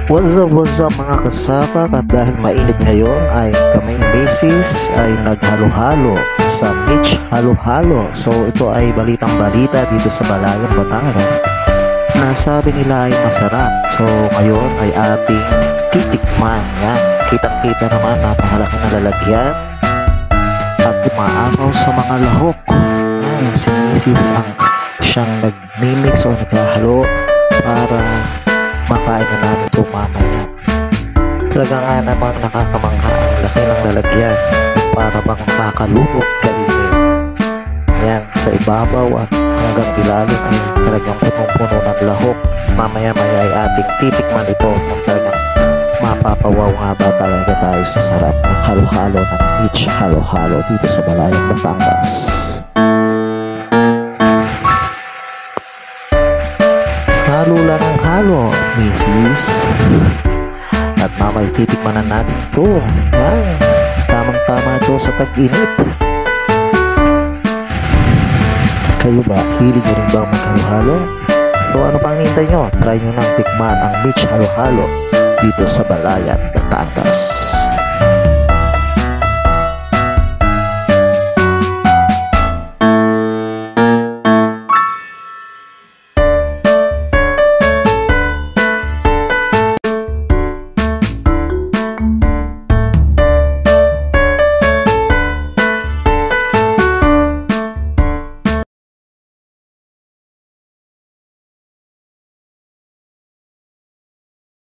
What's up mga kasabak, at dahil mainit ngayon ay kaming misis ay naghalo-halo sa beach halo-halo. So ito ay balitang balita dito sa Balayan, Batangas na sabi nila ay masarap. So ngayon ay ating titikman. Yan, kitang-kita naman, napakalaki na lalagyan at umaagaw sa mga lahok. Yan, si misis ang siyang nagmimix o naghahalo para makain na namin ito mamaya. Talaga nga namang nakakamangha ang laki ng lalagyan para bang makakalubog kainin. Yan, sa ibabaw at hanggang ilalim ay talagang punong-puno ng lahok. Mamaya-maya ay ating titikman ito kung talagang mapapawaw nga ba talaga tayo sa sarap ng halo-halo ng beach halo-halo dito sa Balayan, Batangas. Halo lang ang halo, misis. At mamay titikman na natin ito. Yan, tamang-tama ito sa tag-init. Kayo ba, hilig nyo rin ba maghalo-halo? O ano pang hinihintay nyo? Try nyo nang tikman ang beach halo-halo dito sa Balayan, Batangas.